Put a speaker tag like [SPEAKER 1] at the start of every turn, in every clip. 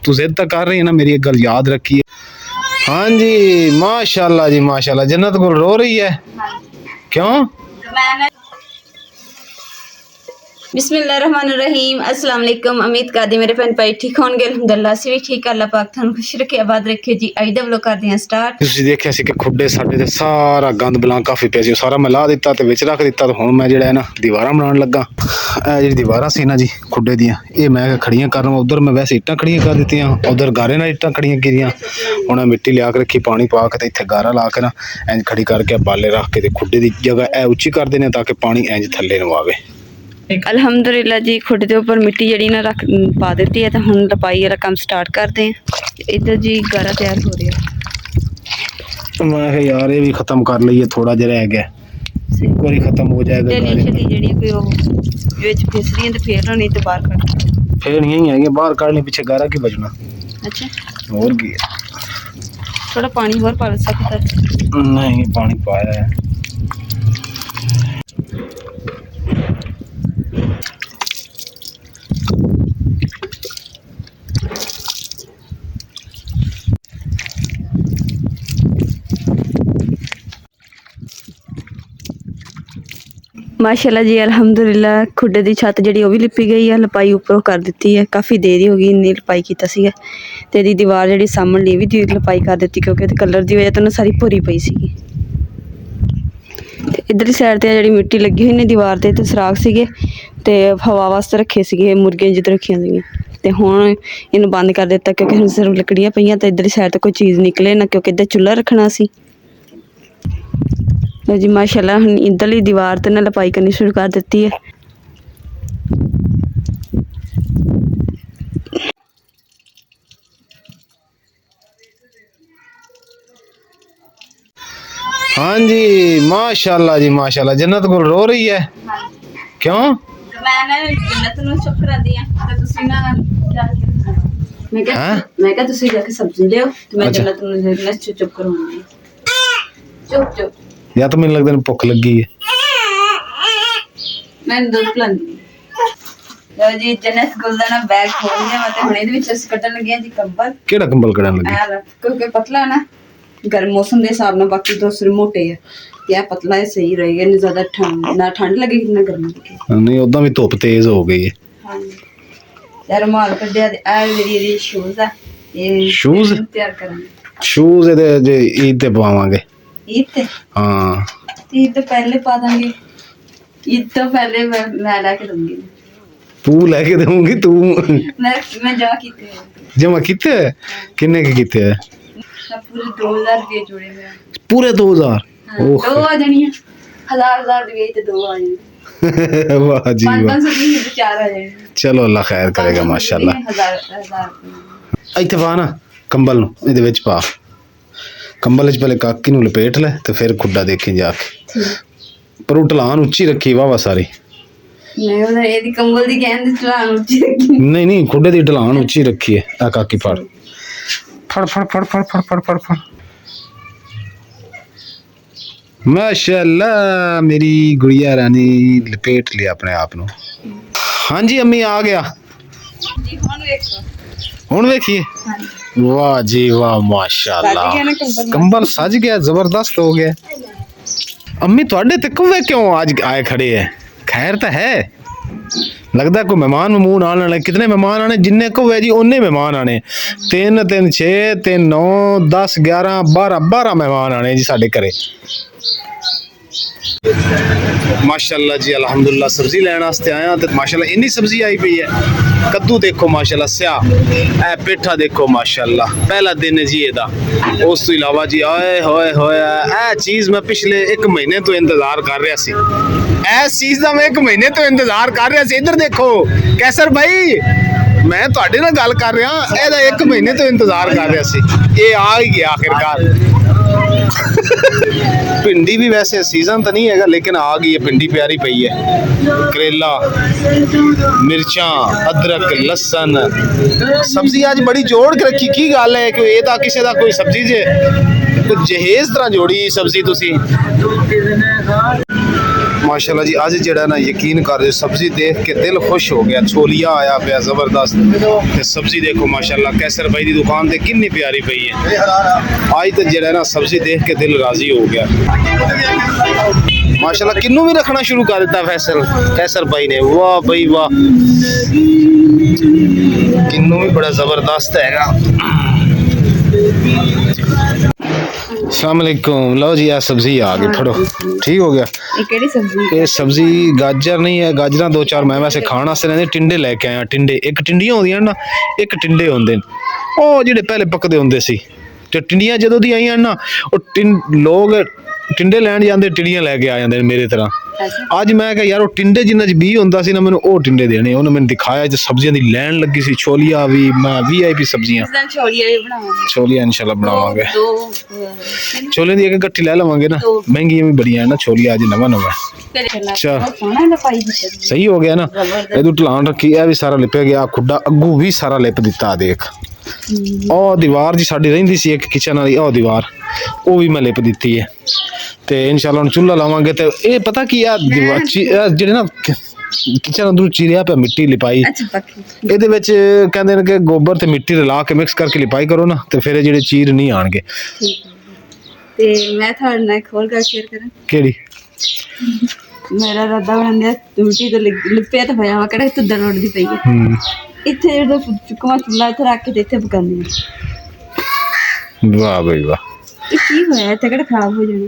[SPEAKER 1] तू जिद तक कर रही है ना, मेरी एक गल याद रखिए। हाँ जी माशाल्लाह जी माशाल्लाह, जन्नत को रो रही है क्यों?
[SPEAKER 2] बिस्मिल्लाहिर्रहमानिर्रहीम, अस्सलाम वालेकुम। उम्मीद करदी मेरे भैन भाई ठीक होणगे। अल्हम्दुलिल्लाह असीं भी ठीक, अल्लाह पाक तुहानूं खुश रखे, आबाद रखे जी। अज दा व्लॉग करदे हां स्टार्ट।
[SPEAKER 1] ਤੁਸੀਂ ਦੇਖਿਆ ਸੀ ਕਿ ਖੁੱਡੇ ਸਾਡੇ ਤੇ ਸਾਰਾ ਗੰਦ ਬਲਾਂ ਕਾਫੀ ਪਿਆ ਸੀ, ਸਾਰਾ ਮੈਂ ਲਾ ਦਿੱਤਾ ਤੇ ਵਿੱਚ ਰੱਖ ਦਿੱਤਾ। ਤੇ ਹੁਣ ਮੈਂ ਜਿਹੜਾ ਹੈ ਨਾ ਦੀਵਾਰਾਂ ਬਣਾਉਣ ਲੱਗਾ। ਇਹ ਜਿਹੜੀ ਦੀਵਾਰਾਂ ਸੀ ਨਾ ਜੀ ਖੁੱਡੇ ਦੀਆਂ, ਇਹ ਮੈਂ ਖੜੀਆਂ ਕਰਨ, ਉਧਰ ਮੈਂ ਵੈਸੇ ਇੱਟਾਂ ਖੜੀਆਂ ਕਰ ਦਿੱਤੀਆਂ, ਉਧਰ ਗਾਰੇ ਨਾਲ ਇੱਟਾਂ ਖੜੀਆਂ ਕੀਤੀਆਂ। ਹੁਣ ਇਹ ਮਿੱਟੀ ਲਿਆ ਕੇ ਰੱਖੀ, ਪਾਣੀ ਪਾ ਕੇ ਤੇ ਇੱਥੇ ਗਾਰਾ ਲਾ ਕੇ ਨਾ ਇੰਜ ਖੜੀ ਕਰਕੇ ਬਾਲੇ ਰੱਖ ਕੇ ਤੇ ਖੁੱਡੇ ਦੀ ਜਗ੍ਹਾ ਇਹ ਉੱਚੀ ਕਰਦੇ ਨੇ ਤਾਂ ਕਿ ਪਾਣੀ ਇੰਜ ਥੱਲੇ ਨੂੰ ਆਵੇ।
[SPEAKER 2] ਅਲਹਮਦੁਲਿਲਾ ਜੀ, ਖੁੱਡੇ ਦੇ ਉੱਪਰ ਮਿੱਟੀ ਜਿਹੜੀ ਨਾ ਰੱਖ ਪਾ ਦਿੱਤੀ ਹੈ ਤੇ ਹੁਣ ਲਪਾਈ ਵਾਲਾ ਕੰਮ ਸਟਾਰਟ ਕਰਦੇ ਹਾਂ। ਇੱਧਰ ਜੀ ਗਾਰਾ ਤਿਆਰ ਹੋ ਰਿਹਾ।
[SPEAKER 1] ਮੈਂ ਕਿਹਾ ਯਾਰ ਇਹ ਵੀ ਖਤਮ ਕਰ ਲਈਏ, ਥੋੜਾ ਜਿਹਾ ਰਹਿ ਗਿਆ, ਇੱਕ ਵਾਰੀ ਖਤਮ ਹੋ ਜਾਏਗਾ।
[SPEAKER 2] ਛੇਤੀ ਜਿਹੜੀ ਕੋਈ ਉਹ ਵਿੱਚ ਫਿਸ ਰਹੀ ਹੈ ਤੇ ਫੇਰ ਹੋਣੀ ਤੇ ਬਾਹਰ ਕੱਢ,
[SPEAKER 1] ਫੇਰ ਨਹੀਂ ਹੈਗੀ ਬਾਹਰ ਕੱਢਣੀ, ਪਿੱਛੇ ਗਾਰਾ ਕੀ ਬਚਣਾ।
[SPEAKER 2] ਅੱਛਾ
[SPEAKER 1] ਹੋਰ ਕੀ ਹੈ,
[SPEAKER 2] ਥੋੜਾ ਪਾਣੀ ਹੋਰ ਪਾ ਸਕਦਾ।
[SPEAKER 1] ਨਹੀਂ ਪਾਣੀ ਪਾਇਆ ਹੈ।
[SPEAKER 2] माशाल्लाह जी अलहमदुलिल्लाह, खुडे की छत जी भी लिपी गई है, लपाई उपरों कर दी है। काफ़ी देर ही हो गई इन्नी लपाई की सीगा। ते दी दीवार जी सामने भी दी लपाई कर दी क्योंकि कलर की वजह तो ना सारी भुरी पई सी। इधरली साइड ते जी मिट्टी लगी हुई ने दीवार ते सुराख सीगे ते हवा वास्ते रखे सीगे, मुर्गियां जिद रखियां सीगियां ते हुण इन्हूं बंद कर दिता क्योंकि सिर्फ लकड़ियां पईयां ते इधरली साइड ते कोई चीज़ निकले ना, क्योंकि इधर चुल्हा रखना सी जी। माशाल्लाह हम इधरली दीवार ते ना लपाई करनी शुरू कर दी है।
[SPEAKER 1] हाँ जी माशाल्लाह जी माशाल्लाह, जन्नत को रो रही है क्यों?
[SPEAKER 2] मैं जन्नत नूं चुप करांदी आ ते तुसीं ना जाके मैं कहा तुसीं जाके सब्जी लियो ते मैं जन्नत नूं चुप कराऊंगी। चुप चुप
[SPEAKER 1] या तो मैंने लगता है भुख लगी है।
[SPEAKER 2] मैं दूध पिलांदी लो जी। जन्नत गुल दा ना बैग खोल लिया मैं ते हुणे इहदे विच अस कड्डण लगे जी कंबल।
[SPEAKER 1] केड़ा कंबल कढण लगे?
[SPEAKER 2] क्योंकि पतला ना गर्म मौसम के हिसाब नाल, बाकी दूसरे मोटे है या पतला है सही रहेगा, नहीं ज्यादा ठंड ना ठंड लगेगी ना गर्मी लगेगी।
[SPEAKER 1] नहीं उदा भी धुप तेज हो गई है।
[SPEAKER 2] हां यार रुमाल कड्डिया ते आ मेरी शूज है, ये
[SPEAKER 1] शूज
[SPEAKER 2] तैयार करांगे।
[SPEAKER 1] शूज इहदे जे ईद ते पवावांगे।
[SPEAKER 2] ईद ते
[SPEAKER 1] हाँ
[SPEAKER 2] ईद तो पहले पा देंगे, ईद तो पहले मैं लेके दूंगी।
[SPEAKER 1] तू लेके दूंगी? तू
[SPEAKER 2] मैं जमा कीते
[SPEAKER 1] जमा कीते किन्ने के कीते है?
[SPEAKER 2] पूरे 2000 रुपये जोड़े मेरा।
[SPEAKER 1] पूरे 2000?
[SPEAKER 2] ओह दो आ जानी है, 1000 रुपये ते दो आ जाने।
[SPEAKER 1] वाह जी वाह,
[SPEAKER 2] 500 की तो 4 आ जाने।
[SPEAKER 1] चलो अल्लाह खैर करेगा माशाल्लाह।
[SPEAKER 2] 1000
[SPEAKER 1] ਇੱਥੇ ਪਾ ਨਾ ਕੰਬਲ ਨੂੰ, ਇਹਦੇ ਵਿੱਚ ਪਾ ਕੰਬਲ ਵਿੱਚ ਪਹਿਲੇ ਕਾਕੀ ਨੂੰ ਲਪੇਟ ਲੈ ਤੇ ਫਿਰ ਖੁੱਡਾ ਦੇਖੀ ਜਾ ਕੇ, ਪਰ ਉਹ ਢਲਾਨ ਉੱਚੀ ਰੱਖੀ ਵਾਵਾ ਸਾਰੀ।
[SPEAKER 2] ਮੈਂ ਉਹਦਾ ਇਹਦੀ ਕੰਬਲ ਦੀ ਕਹਿੰਦੇ ਢਲਾਨ ਉੱਚੀ ਰੱਖੀ।
[SPEAKER 1] ਨਹੀਂ ਨਹੀਂ ਖੁੱਡੇ ਦੀ ਢਲਾਨ ਉੱਚੀ ਰੱਖੀ ਹੈ। ਆ ਕਾਕੀ ਫੜ ਫੜ ਫੜ ਫੜ ਫੜ ਫੜ ਫੜ ਫੜ ਫੜ। माशाल्लाह मेरी गुड़िया रानी लपेट लिया अपने आप ਨੂੰ। हाँ जी अम्मी आ गया
[SPEAKER 2] ਜੀ ਹੁਣ ਵੇਖੋ,
[SPEAKER 1] ਹੁਣ ਵੇਖੀਏ। वाह जी वाह माशाल्लाह, कंबल सज गया, जबरदस्त हो गया। अम्मी थोड़े ते कौवे क्यों आज आए खड़े है? खैर तो है, लगता कोई मेहमान ममून आने वाले। कितने मेहमान आने? जिन्ने कौवे जी उन्ने मेहमान आने। 3 3 6 3 9 10 11 12 मेहमान आने जी साडे घरे। माशाल्लाह जी अल्हम्दुलिल्लाह, सब्जी लैन वास्ते आया तो माशाल्लाह इन्नी सब्जी आई पई है। कद्दू देखो माशाल्लाह स्याह, ए पेठा देखो माशाल्लाह, पहला दिन है जी एदा। उस तो इलावा जी आए होए होए ए चीज़ मैं पिछले 1 महीने तो इंतजार कर रहा सी। इस चीज़ का मैं 1 महीने तो इंतजार कर रहा सी। इधर देखो कैसर भाई, मैं तुहाडे नाल गल कर रहा, एदा 1 महीने तो इंतजार कर रहा सी, ये आ ही गया आखिरकार। भिंडी भी वैसे सीजन तो नहीं है लेकिन आ गई है, भिंडी प्यारी पई है। करेला, मिर्चा, अदरक, लसन, सब्जी आज बड़ी जोड़ के रखी। की गल है कि ये किसी का कोई सब्जी जे कुछ जहेज तरह जोड़ी सब्जी तुसी। माशाल्लाह जी अज जेड़ा ना यकीन कर सब्जी देख के दिल खुश हो गया। छोलिया आया पे जबरदस्त ते सब्जी देखो माशाल्लाह कैसर भाई दी दुकान ते कितनी प्यारी पई है। आज तो जेड़ा ना सब्जी देख के दिल राजी हो गया माशाल्लाह। किन्नू भी रखना शुरू कर दिता फैसल कैसर भाई ने। वाह भाई वाह, किन्नू भी बड़ा जबरदस्त हैगा। अस्सलामुअलैकुम। लो जी आ सब्जी आ गई, फड़ो ठीक हो गया। ये सब्जी गाजर नहीं है, गाजर दो चार मैं वैसे खाने वास्ते रहंदे टिंडे लेके आया। टिंडे एक टिंडियां होंदियां ना, एक टिंडे होंदे ओ जेडे पहले पकदे होंदे सी। ते टिंडियां जदों दी आईयां ना लोग टिंडे लैन जांदे, टिंडियां लेके आ जांदे मेरे तरह। अज मैं कहा यार वो टिंडे जिन्ना च 20 होंदा सी ना, मैंने वो टिंडे देने। उन्हें मैंने दिखाया जो सब्जियां दी लैन लगी सी। छोलिया भी VIP सब्जियां, छोलिया इंशाल्लाह बनावांगे। छोले दी एक गट्ठी ले लवांगे ना, महंगियां भी बड़ियां है ना छोलिया। अज नवा नवा अच्छा सही हो गया ना। ये ढलान रखी है भी सारा लिपया गया। खुड्डा अग्गू भी सारा लिप दिता देख। और दीवार जी साडी रहिंदी सी एक किचन वाली, और दीवार वो भी मैं लिप दी है। तो इंशाल्लाह चूल्हा लावांगे। तो ये पता की दीवार जेडे ना किचन अंदर चीरिया पे मिट्टी लिपाई, ਇਹਦੇ ਵਿੱਚ ਕਹਿੰਦੇ ਨੇ ਕਿ ਗੋਬਰ ਤੇ ਮਿੱਟੀ ਰਲਾ ਕੇ ਮਿਕਸ ਕਰਕੇ ਲਿਪਾਈ ਕਰੋ ਨਾ, ਤੇ ਫਿਰ ਇਹ ਜਿਹੜੇ ਚੀਰ ਨਹੀਂ ਆਣਗੇ।
[SPEAKER 2] ਤੇ ਮੈਂ ਤੁਹਾਡੇ ਨਾਲ ਇੱਕ ਹੋਰ ਗੱਲ ਸ਼ੇਅਰ ਕਰਾਂ।
[SPEAKER 1] ਕਿਹੜੀ?
[SPEAKER 2] ਮੇਰਾ ਰੱਦਾ ਬਣਾਉਂਦੇ ਮਿੱਟੀ ਤੇ ਲਿਪਿਆ ਤਾਂ ਹੋਇਆ ਵਾ, ਕਿਹੜਾ ਤੁੱਦੜ ਉੱਡਦੀ ਪਈ ਹੈ। ਇੱਥੇ ਜਿਹੜਾ ਚੁੱਕਵਾ ਚੁੱਲਾ ਇੱਥੇ ਰੱਖ ਕੇ ਤੇ ਇੱਥੇ ਪਕਾਉਂਦੇ ਆ।
[SPEAKER 1] ਵਾਹ ਬਈ ਵਾਹ,
[SPEAKER 2] ਇਹ ਕੀ ਹੋਇਆ? ਇੱਥੇ ਕਿਹੜਾ ਖਰਾਬ ਹੋ ਜਾਣਾ।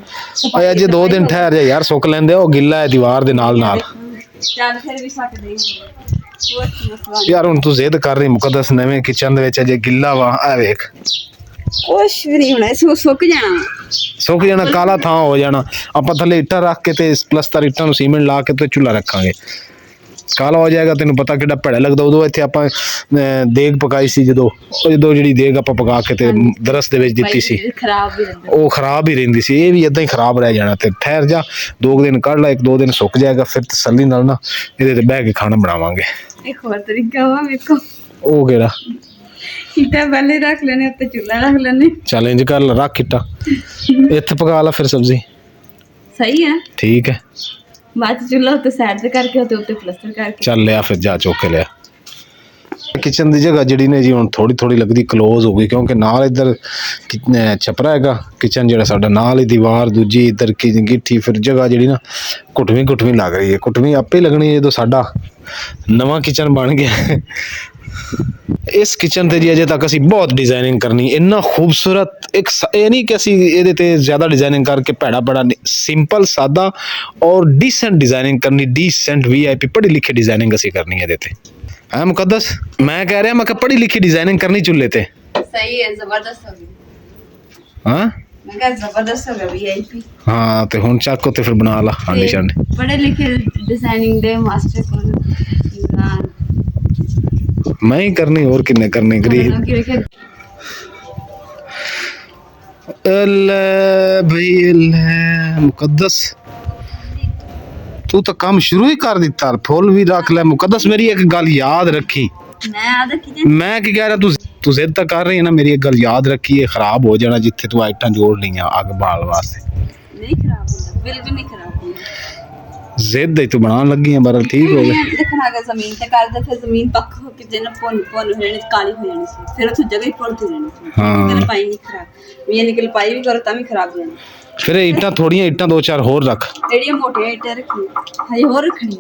[SPEAKER 1] ਓਏ ਅਜੇ 2 ਦਿਨ ਠਹਿਰ ਜਾ ਯਾਰ, ਸੁੱਕ ਲੈਂਦੇ। ਉਹ ਗਿੱਲਾ ਹੈ ਦੀਵਾਰ ਦੇ ਨਾਲ ਨਾਲ।
[SPEAKER 2] ਚੱਲ ਫਿਰ ਵੀ ਸਕਦੇ
[SPEAKER 1] ਯਾਰ ਹੁਣ ਤੂੰ ਜ਼ਿੱਦ ਕਰ ਰਹੀ ਮੁਕੱਦਸ ਨਵੇਂ ਕਿਚਨ ਦੇ ਵਿੱਚ ਅਜੇ ਗਿੱਲਾ ਵਾ। ਆ ਵੇਖ
[SPEAKER 2] ਕੁਛ ਵੀ ਨਹੀਂ ਹੋਣਾ, ਸੁੱਕ ਜਾਣਾ।
[SPEAKER 1] ਸੁੱਕ ਜਾਣਾ, ਕਾਲਾ ਥਾਂ ਹੋ ਜਾਣਾ। ਆਪਾਂ ਥੱਲੇ ਇੱਟਾਂ ਰੱਖ ਕੇ ਤੇ ਪਲਸਤਰ ਇੱਟਾਂ ਨੂੰ ਸੀਮੈਂਟ ਲਾ ਕੇ ਤੇ ਚੁੱਲਾ ਰੱਖਾਂਗੇ, ਕਾਲਾ ਹੋ ਜਾਏਗਾ। ਤੈਨੂੰ ਪਤਾ ਕਿੱਡਾ ਭੜਾ ਲੱਗਦਾ। ਉਦੋਂ ਇੱਥੇ ਆਪਾਂ ਦੇਗ ਪਕਾਈ ਸੀ, ਜਦੋਂ ਜਿਹੜੀ ਦੇਗ ਆਪਾਂ ਪਕਾ ਕੇ ਤੇ ਦਰਸ ਦੇ ਵਿੱਚ ਦਿੱਤੀ ਸੀ, ਉਹ ਖਰਾਬ ਹੀ ਰਹਿੰਦੀ ਸੀ। ਇਹ ਵੀ ਇਦਾਂ ਹੀ ਖਰਾਬ ਰਹਿ ਜਾਣਾ। ਤੇ ਠਹਿਰ ਜਾ, 2 ਦਿਨ ਕੱਢ ਲੈ, 1-2 ਦਿਨ ਸੁੱਕ ਜਾਏਗਾ। ਫਿਰ ਤਸੱਲੀ ਨਾਲ ਨਾ ਇਹਦੇ ਤੇ ਬਹਿ ਕੇ ਖਾਣਾ ਬਣਾਵਾਂਗੇ।
[SPEAKER 2] ਇੱਕ ਹੋਰ ਤਰੀਕਾ ਵਾ, ਵੇਖੋ।
[SPEAKER 1] ਉਹ ਕਿਹੜਾ?
[SPEAKER 2] ਇੱਟਾਂ ਪਹਿਲੇ ਰੱਖ ਲੈਣੇ, ਉੱਤੇ ਚੁੱਲਾ ਰੱਖ ਲੈਣੇ।
[SPEAKER 1] ਚੈਲੰਜ ਕਰ ਲੈ, ਰੱਖ ਇੱਟਾਂ ਇੱਥੇ ਪਕਾ ਲਾ ਫਿਰ ਸਬਜ਼ੀ।
[SPEAKER 2] ਸਹੀ ਹੈ,
[SPEAKER 1] ਠੀਕ ਹੈ।
[SPEAKER 2] ਬਾਅਦ ਚੁੱਲਾ ਉੱਤੇ ਸਾਈਡ ਤੇ ਕਰਕੇ ਉੱਤੇ ਪਲਸਟਰ ਕਰਕੇ
[SPEAKER 1] ਚੱਲ ਲਿਆ, ਫਿਰ ਜਾ ਚੁੱਕ ਕੇ ਲਿਆ। ਕਿਚਨ ਦੀ ਜਗ੍ਹਾ ਜਿਹੜੀ ਨੇ ਜੀ ਹੁਣ ਥੋੜੀ ਲੱਗਦੀ ਕਲੋਜ਼ ਹੋ ਗਈ, ਕਿਉਂਕਿ ਨਾਲ ਇੱਧਰ ਛਪਰਾ ਹੈਗਾ ਕਿਚਨ ਜਿਹੜਾ ਸਾਡਾ, ਨਾਲ ਹੀ ਦੀਵਾਰ ਦੂਜੀ ਇੱਧਰ ਗਿੱਠੀ। ਫਿਰ ਜਗ੍ਹਾ ਜਿਹੜੀ ਨਾ ਘੁੱਟਵੀਂ ਲੱਗ ਰਹੀ ਹੈ। ਘੁੱਟਵੀਂ ਆਪੇ ਲੱਗਣੀ ਹੈ ਜਦੋਂ ਸਾਡਾ ਨਵਾਂ ਕਿਚਨ ਬਣ ਗਿਆ। ਇਸ ਕਿਚਨ ਤੇ ਜੀ ਅਜੇ ਤੱਕ ਅਸੀਂ ਬਹੁਤ ਡਿਜ਼ਾਈਨਿੰਗ ਕਰਨੀ, ਇੰਨਾ ਖੂਬਸੂਰਤ। ਇੱਕ ਇਹ ਨਹੀਂ ਕਿ ਅਸੀਂ ਇਹਦੇ ਤੇ ਜ਼ਿਆਦਾ ਡਿਜ਼ਾਈਨਿੰਗ ਕਰਕੇ ਭੈੜਾ ਸਿੰਪਲ ਸਾਦਾ ਔਰ ਡੀਸੈਂਟ ਡਿਜ਼ਾਈਨਿੰਗ ਕਰਨੀ। ਡੀਸੈਂਟ VIP ਪੜ੍ਹੀ ਲਿਖੀ ਡਿਜ਼ਾਈਨਿੰਗ ਅਸੀਂ ਕਰਨੀ ਇਹਦੇ ਤੇ। ਹੈ ਮੁਕੱਦਸ, ਮੈਂ ਕਹਿ ਰਿਹਾ, ਮੈਂ ਕਿ ਪੜ੍ਹੀ ਲਿਖੀ ਡਿਜ਼ਾਈਨਿੰਗ ਕਰਨੀ ਚੁੱਲ੍ਹੇ ਤੇ।
[SPEAKER 2] ਸਹੀ ਹੈ, ਜ਼ਬਰਦਸਤ ਹੋ ਗਈ।
[SPEAKER 1] ਹਾਂ
[SPEAKER 2] ਮੈਂ ਕਿਹਾ ਜ਼ਬਰਦਸਤ ਹੋ ਗਿਆ VIP।
[SPEAKER 1] ਹਾਂ ਤੇ ਹੁਣ ਚੱਕ ਉੱਤੇ ਫਿਰ ਬਣਾ ਲਾ ਆਂਡੀ ਸ਼ਾਂਡੀ।
[SPEAKER 2] ਪੜ੍ਹੇ ਲਿਖੇ ਡਿਜ਼ਾਈਨਿੰਗ ਦੇ ਮਾਸਟਰ ਕੋਲ
[SPEAKER 1] ਮੈਂ ਹੀ ਕਰਨੀ, ਹੋਰ ਕਿੰਨੇ ਕਰਨੀ। ਗਰੀਬ मुकद्दस तू तो काम शुरू ही कर दिता। फुल भी रख ले मुकद्दस। मेरी एक गल याद रखी, मैं की कह रहा तू जिद तक कर रही है ना, मेरी एक गल याद रखी है, खराब हो जाना जिथे तू आइटां जोड़ लिया अग बाल वास्ते।
[SPEAKER 2] नहीं खराब होता, बिल्कुल नहीं खराब होता।
[SPEAKER 1] जिद तू बनाने लगी है, बरल ठीक हो गया।
[SPEAKER 2] देखना अगर जमीन ते कर दे, फिर जमीन पक हो के जन पोन हो जानी, काली हो जानी सी, फिर उस जगह ही पोल हो जानी। हां निकल पाई नहीं खराब, ये निकल पाई भी करो ता भी खराब हो जानी।
[SPEAKER 1] फिर ईटां थोड़ियां ईटां 2-4 होर रख,
[SPEAKER 2] जेड़ियां मोटी ईटां रखी हजे होर रखनी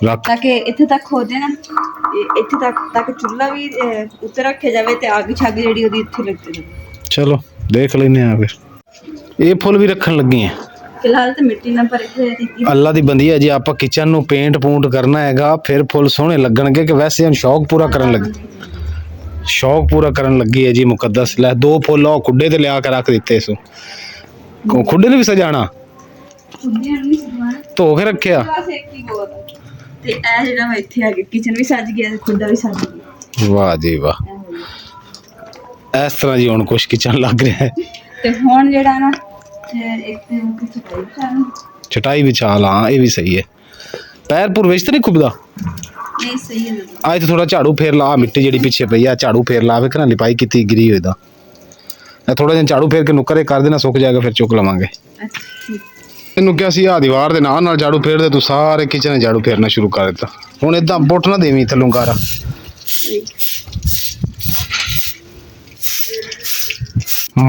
[SPEAKER 1] रख,
[SPEAKER 2] ताकि इत्थे तक हो जाए ना, इत्थे तक चुल्ला भी उत्ते रखे जावे ते आग छाग जेड़ी ओदी इत्थे लगती रहे।
[SPEAKER 1] चलो देख लेने आ। फिर ये फुल भी रखन लगी हैं
[SPEAKER 2] फिलहाल तो मिट्टी ना भर के
[SPEAKER 1] अल्लाह दी बंदी है जी। आप किचन नु पेंट पूंट करना हैगा, फिर फुल सोहने लगणगे। कि वैसे हम शौक पूरा करन लगी है जी मुकद्दस। ले 2 फुल और खुड्डे ते लिया के रख दिते। सो खुड्डे ने भी सजाना, धो के रखिया
[SPEAKER 2] ते ए जेड़ा मैं इत्थे आ गया, किचन भी सज गया, खुड्डा भी सज गया।
[SPEAKER 1] वाह जी वाह, इस तरह जी हुण कुछ किचन लग रहा है।
[SPEAKER 2] ते हुण जेड़ा ना
[SPEAKER 1] चटाई बिछा ला, ये भी सही है। पैर पुर विच तो नहीं खुबदा?
[SPEAKER 2] नहीं सही है।
[SPEAKER 1] आज तो थोड़ा झाड़ू फेर ला, मिट्टी जेडी पीछे पई आ झाड़ू फेर ला। वे लिपाई की गिरी हुई थोड़ा जिहा झाड़ू फेर के नुक्करे कर देना, सुक जाएगा, फिर चुक लवांगे। ਇਹਨੂੰ ਕਿਹਾ ਸੀ ਆ ਦੀਵਾਰ ਦੇ ਨਾਲ ਝਾੜੂ ਫੇਰ ਦੇ, ਤੂੰ ਸਾਰੇ ਕਿਚਨ 'ਚ ਝਾੜੂ ਫੇਰਨਾ ਸ਼ੁਰੂ ਕਰ ਦਿੱਤਾ। ਹੁਣ ਇਦਾਂ ਪੁੱਟ ਨਾ ਦੇਵੀਂ ਥੱਲੋਂ ਗਾਰਾ।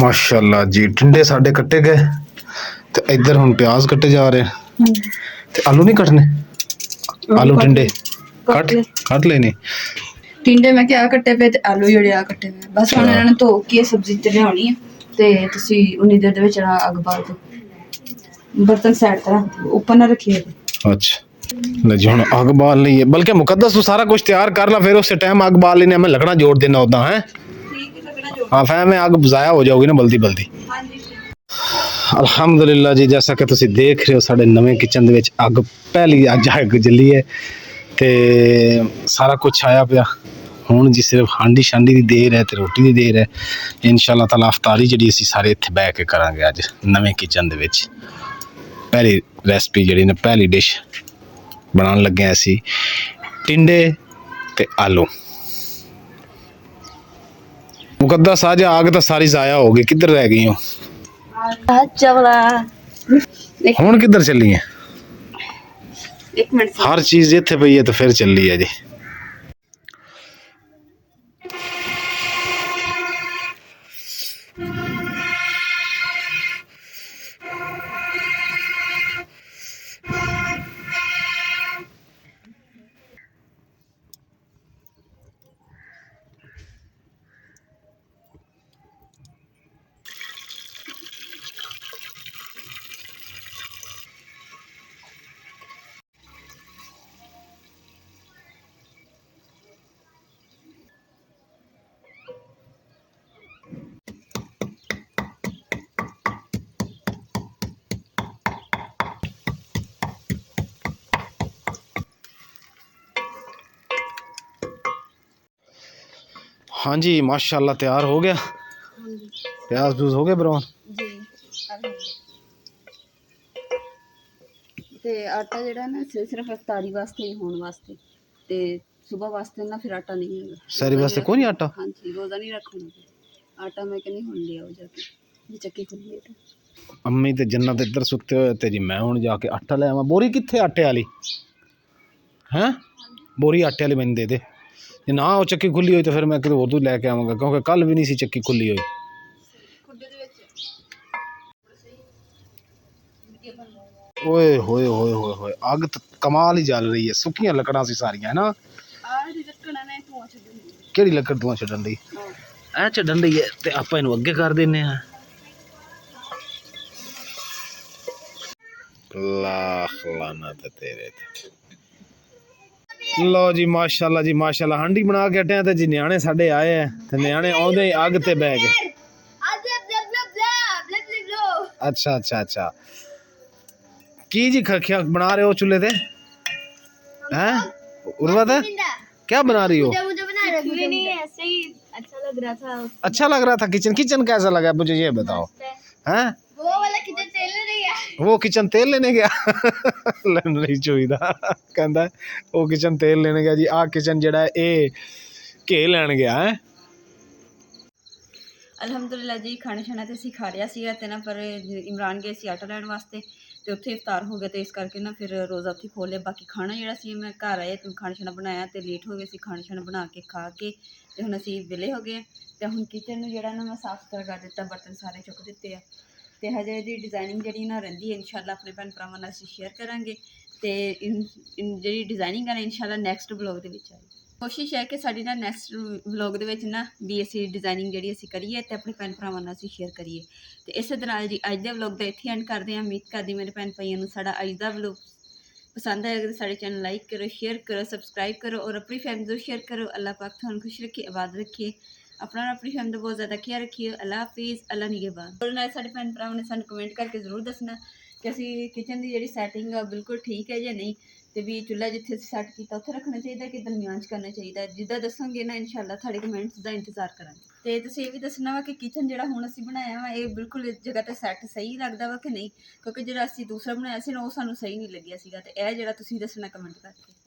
[SPEAKER 1] ਮਾਸ਼ਾਅੱਲਾ ਜੀ ਟਿੰਡੇ ਸਾਡੇ ਕੱਟੇ ਗਏ ਤੇ ਇੱਧਰ ਹੁਣ ਪਿਆਜ਼ ਕੱਟੇ ਜਾ ਰਹੇ ਤੇ ਆਲੂ ਨਹੀਂ ਕੱਟਨੇ। ਆਲੂ ਟਿੰਡੇ ਕੱਟ ਲੈਣੇ।
[SPEAKER 2] ਟਿੰਡੇ ਮੈਂ ਕਿਹਾ ਕੱਟੇ ਪਏ ਤੇ ਆਲੂ ਜਿਹੜੇ ਆ ਕੱਟੇ ਪਏ। ਬਸ ਹੁਣ ਇਹਨਾਂ ਨੂੰ ਧੋ ਕੇ ਸਬਜ਼ੀ ਤੇ ਲਿਆਉਣੀ ਹੈ ਤੇ ਤੁਸੀਂ ਉਨੀ ਦੇਰ ਦੇ ਵਿੱਚ ਨਾ ਅੱਗ ਬਾਲ ਦਿਓ। ਬਰਤਨ ਸਾਈਡ ਤੇ ਰੱਖ ਦਿਓ, ਉੱਪਰ ਨਾ ਰੱਖੀਏ।
[SPEAKER 1] अच्छा ले जी हम अग बाल ली है, बल्कि मुकद्दस तू सारा कुछ तैयार कर ला, फिर उस टाइम अग बाल लेने में लगना जोड़ देना उदा है। हाँ फैम है, अग ज़ाया हो जाओगी ना बल्दी बल्दी। अल्हम्दुलिल्लाह जी, जैसा कि तुसी देख रहे हो साडे नवे किचन दे विच अग पहली अज अग जली है ते सारा कुछ आया पिया। हुण जी सिर्फ हांडी शांडी दी देर है ते रोटी दी देर है। इंशाअल्लाह ताला अफ्तारी जिहड़ी असीं सारे इत्थे बैठ के करांगे अज नवे किचन दे विच। पहली रेसिपी जी ने पहली डिश बनाने लगे असी टिंडे ते आलू। मुकद्दस आज आग तो सारी ज़ाया हो गई, किधर रह गई हो? हुण किधर चली है?
[SPEAKER 2] एक मिनट,
[SPEAKER 1] हर चीज इत्थे पई है तो फिर चली है जी। हाँ जी माशाल्लाह तैयार हो गया। प्याज दूज हो गए ब्राउन
[SPEAKER 2] जी। ਤੇ ਆਟਾ ਜਿਹੜਾ ਨਾ ਸਿਰਫ ਇਫਤਾਰੀ ਵਾਸਤੇ ਹੀ ਹੋਣ ਵਾਸਤੇ ਤੇ ਸਵੇਰ ਵਾਸਤੇ ਨਾ ਫਿਰ ਆਟਾ ਨਹੀਂ ਹੁੰਦਾ।
[SPEAKER 1] सारी वास्ते कोई नहीं आटा?
[SPEAKER 2] ਹਾਂਜੀ ਰੋਜ਼ਾ ਨਹੀਂ ਰੱਖਣਾ ਆਟਾ। ਮੈਂ ਕਹਿੰਦੀ ਹੁਣ ਲਿਆਓ ਜਾ ਕੇ ਜੇ ਚੱਕੀ ਖੁੱਲੀ ਹੈ ਤਾਂ।
[SPEAKER 1] अम्मी ते जन्नत इधर सुते हुए ते जी मैं हुण जाके आटा ले आवां। बोरी कित्थे आटे वाली हैं? बोरी आटे वाली मैनूं दे दे। जे ना वो चक्की खुली हुई तो फिर मैं किते होर तों लैके आवांगा, क्योंकि कल भी नहीं सी चक्की खुली हुई। ओए होए होए होए होए अग तो कमाल ही जल रही है। सुक्कियां लकड़ां सी सारियां है ना। केड़ी लकड़ धुआं छड्डन दी? ऐ छड्डन दी है ते आपां इहनूं अग्गे कर दिंने आ। लाख लानत तेरे ते। लो जी माशाल्लाह जी माशाल्लाह, हांडी बना के हटे ते जी न्याणे साडे आए हैं ते न्याणे आउंदे ही अग ते बह गए। अच्छा अच्छा अच्छा, की जी खिया बना रहे हो चूल्हे पे? हैं उर्वत है क्या बना रही हो?
[SPEAKER 3] मुझे नहीं ऐसे ही अच्छा लग रहा था।
[SPEAKER 1] अच्छा लग रहा था। किचन किचन कैसा लगा मुझे ये बताओ। हैं
[SPEAKER 3] वो वाला किचन तेल नहीं गया।
[SPEAKER 1] वो किचन तेल लेने गया नहीं चोईदा कहता वो किचन तेल लेने गया जी। आ किचन जड़ा ए घे लैन गया है।
[SPEAKER 2] ਅਲਹਮਦੁਲਿਲਾ ਜੀ ਖਾਣਾ ਛਾਣਾ ਤੇ ਅਸੀਂ ਖਾ ਲਿਆ ਸੀਗਾ ਤੇ ਨਾ ਪਰ ਇਮਰਾਨ ਗਏ ਸੀ ਆਟਾ ਲੈਣ ਵਾਸਤੇ ਤੇ ਉੱਥੇ ਇਫਤਾਰ ਹੋ ਗਿਆ ਤੇ ਇਸ ਕਰਕੇ ਨਾ ਫਿਰ ਰੋਜ਼ਾ ਉੱਥੇ ਖੋਲ੍ਹ ਲਿਆ। ਬਾਕੀ ਖਾਣਾ ਜਿਹੜਾ ਸੀ ਮੈਂ ਘਰ ਆਏ ਤੇ ਖਾਣਾ ਛਾਣਾ ਬਣਾਇਆ ਤੇ ਲੇਟ ਹੋ ਗਏ ਸੀ। ਖਾਣਾ ਛਾਣਾ ਬਣਾ ਕੇ ਖਾ ਕੇ ਤੇ ਹੁਣ ਅਸੀਂ ਵਿਹਲੇ ਹੋ ਗਏ ਤੇ ਹੁਣ ਕਿਚਨ ਨੂੰ ਜਿਹੜਾ ਨਾ ਮੈਂ ਸਾਫ਼ ਸੁਥਰਾ ਕਰ ਦਿੱਤਾ, ਬਰਤਨ ਸਾਰੇ ਚੁੱਕ ਦਿੱਤੇ ਆ ਤੇ ਹਜੇ ਇਹਦੀ ਡਿਜ਼ਾਈਨਿੰਗ ਜਿਹੜੀ ਨਾ ਰਹਿੰਦੀ ਹੈ। ਇਨਸ਼ਾਅੱਲਾ ਆਪਣੇ ਭੈਣ ਭਰਾਵਾਂ ਨਾਲ ਅਸੀਂ ਸ਼ੇਅਰ ਕਰਾਂਗੇ ਤੇ ਜਿਹੜੀ ਡਿਜ਼ਾਈਨਿੰਗ ਹੈ ਨਾ ਇਨਸ਼ਾਅੱਲਾ ਨੈਕਸਟ ਵਲੋਗ ਦੇ ਵਿੱਚ ਆਏਗੀ। ਕੋਸ਼ਿਸ਼ ਹੈ ਕਿ ਸਾਡੀ ਨਾ ਨੈਕਸਟ ਵਲੋਗ ਦੇ ਵਿੱਚ ਨਾ ਵੀ ਅਸੀਂ ਡਿਜ਼ਾਈਨਿੰਗ ਜਿਹੜੀ ਅਸੀਂ ਕਰੀਏ ਤੇ ਆਪਣੇ ਭੈਣ ਭਰਾਵਾਂ ਨਾਲ ਅਸੀਂ ਸ਼ੇਅਰ ਕਰੀਏ। ਤੇ ਇਸੇ ਤਰ੍ਹਾਂ ਜੀ ਅੱਜ ਦੇ ਵਲੋਗ ਦਾ ਇੱਥੇ ਐਂਡ ਕਰਦੇ ਹਾਂ। ਉਮੀਦ ਕਰਦੀ ਮੇਰੇ ਭੈਣ ਭਾਈਆਂ ਨੂੰ ਸਾਡਾ ਅੱਜ ਦਾ ਵਲੋਗ ਪਸੰਦ ਆਏਗਾ ਤਾਂ ਸਾਡੇ ਚੈਨਲ ਲਾਈਕ ਕਰੋ, ਸ਼ੇਅਰ ਕਰੋ, ਸਬਸਕ੍ਰਾਈਬ ਕਰੋ ਔਰ ਆਪਣੀ ਫੈਮਿਲੀ ਨੂੰ ਸ਼ੇਅਰ ਕਰੋ। ਅੱਲਾਹ ਪਾਕ ਤੁਹਾਨੂੰ ਖੁਸ਼ ਰੱਖੇ, ਆਬਾਦ ਰੱਖੇ, अपना और अपनी फैमिली का बहुत ज़्यादा ख्याल रखिए। अल्लाह हाफिज़, अल्लाह निगहबान। और नाल साडे भैन भरावां ने सानूं कमेंट करके जरूर दसना कि असी किचन की जिहड़ी सैटिंग है बिल्कुल ठीक है या नहीं, तो भी चूल्हा जिथे सैट किया उत्थे रखना चाहिए कि दरमियान च करना चाहिए। जिद्दां दसोगे ना इंशाअल्लाह तुहाडे कमेंट्स का इंतजार करांगे। तो तुसीं ये भी दसना वा कि किचन जिहड़ा हुण असीं बनाया वा ये बिल्कुल इस जगह ते सैट सही लगदा वा कि नहीं, क्योंकि जिहड़ा असीं दूसरा बनाया सी ना वो सानूं सही नहीं लग्गिया सीगा। ते इह जिहड़ा तुसीं दसना कमेंट करके।